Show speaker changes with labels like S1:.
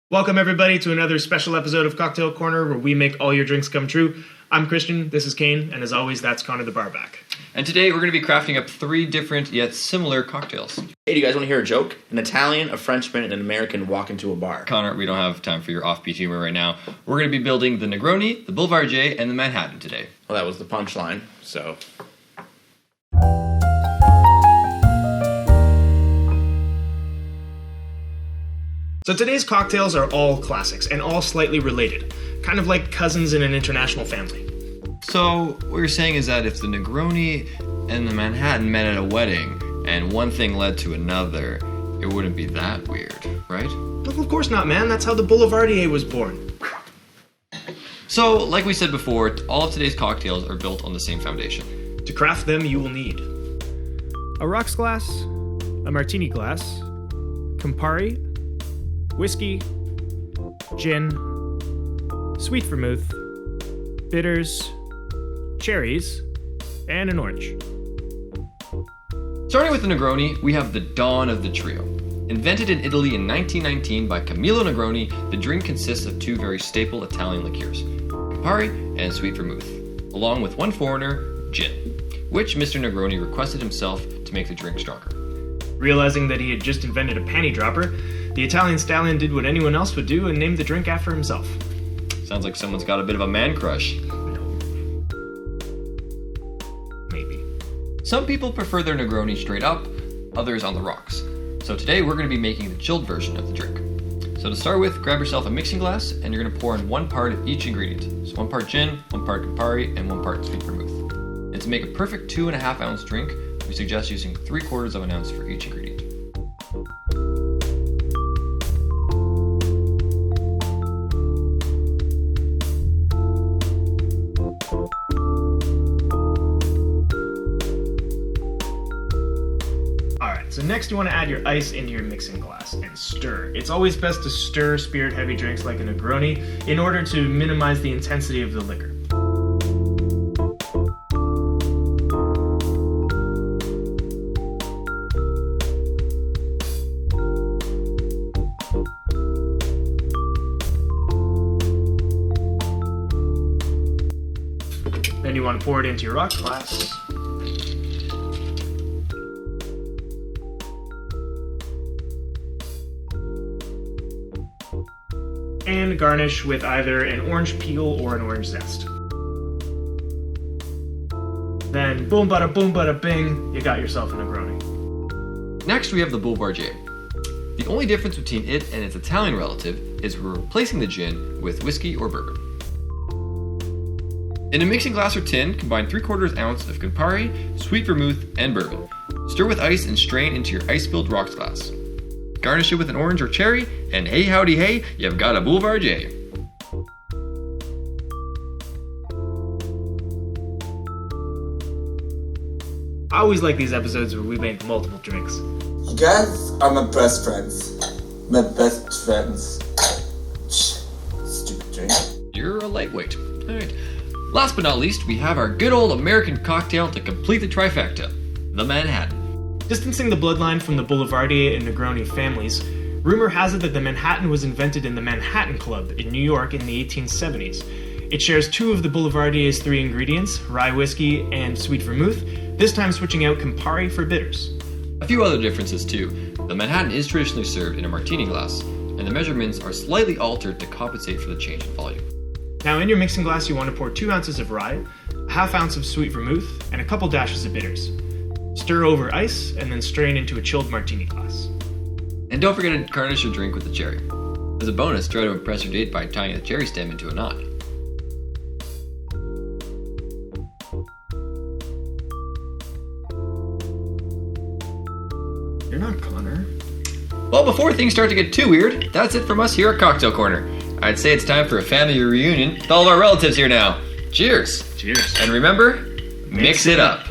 S1: Welcome everybody to another special episode of Cocktail Corner where we make all your drinks come true. I'm Kristian, this is Kane, and as always, that's Connor the barback.
S2: And today we're going to be crafting up 3 different yet similar cocktails.
S3: Hey, do you guys want to hear a joke? An Italian, a Frenchman, and an American walk into a bar.
S2: Connor, we don't have time for your offbeat humor right now. We're going to be building the Negroni, the Boulevardier, and the Manhattan today.
S3: Well, that was the punchline, so...
S1: So today's cocktails are all classics and all slightly related, kind of like cousins in an international family.
S2: So what you're saying is that if the Negroni and the Manhattan met at a wedding and one thing led to another, it wouldn't be that weird, right?
S1: Well, of course not, man. That's how the Boulevardier was born.
S2: So, like we said before, all of today's cocktails are built on the same foundation.
S1: To craft them, you will need a rocks glass, a martini glass, Campari, whiskey, gin, sweet vermouth, bitters, cherries, and an orange.
S2: Starting with the Negroni, we have the dawn of the trio. Invented in Italy in 1919 by Camillo Negroni, the drink consists of 2 very staple Italian liqueurs, Campari and Sweet Vermouth, along with one foreigner, gin, which Mr. Negroni requested himself to make the drink stronger.
S1: Realizing that he had just invented a panty dropper, the Italian stallion did what anyone else would do and named the drink after himself.
S2: Sounds like someone's got a bit of a man crush.
S1: No. Maybe.
S2: Some people prefer their Negroni straight up, others on the rocks. So today we're going to be making the chilled version of the drink. So to start with, grab yourself a mixing glass and you're going to pour in 1 part of each ingredient. So 1 part gin, 1 part Campari, and 1 part Sweet Vermouth. And to make a perfect 2.5 ounce drink, we suggest using 3/4 of an ounce for each ingredient.
S1: Alright, so next you want to add your ice into your mixing glass and stir. It's always best to stir spirit-heavy drinks like a Negroni in order to minimize the intensity of the liquor. Then you want to pour it into your rocks glass. And garnish with either an orange peel or an orange zest. Then boom bada bing, you got yourself a Negroni.
S2: Next we have the Boulevardier. The only difference between it and its Italian relative is we're replacing the gin with whiskey or bourbon. In a mixing glass or tin, combine 3/4 ounce of Campari, Sweet Vermouth, and bourbon. Stir with ice and strain into your ice-filled rocks glass. Garnish it with an orange or cherry, and hey howdy hey, you've got a Boulevardier.
S1: I always like these episodes where we make multiple drinks.
S4: You guys are my best friends. My best friends. Stupid drink.
S2: You're a lightweight. Alright. Last but not least, we have our good old American cocktail to complete the trifecta, the Manhattan.
S1: Distancing the bloodline from the Boulevardier and Negroni families, rumor has it that the Manhattan was invented in the Manhattan Club in New York in the 1870s. It shares 2 of the Boulevardier's 3 ingredients, rye whiskey and sweet vermouth, this time switching out Campari for bitters.
S2: A few other differences too. The Manhattan is traditionally served in a martini glass, and the measurements are slightly altered to compensate for the change in volume.
S1: Now in your mixing glass you want to pour 2 ounces of rye, a half ounce of sweet vermouth, and a couple dashes of bitters. Stir over ice and then strain into a chilled martini glass.
S2: And don't forget to garnish your drink with a cherry. As a bonus, try to impress your date by tying a cherry stem into a knot.
S1: You're not Connor.
S2: Well, before things start to get too weird, that's it from us here at Cocktail Corner. I'd say it's time for a family reunion with all of our relatives here now. Cheers!
S1: Cheers.
S2: And remember, mix it up.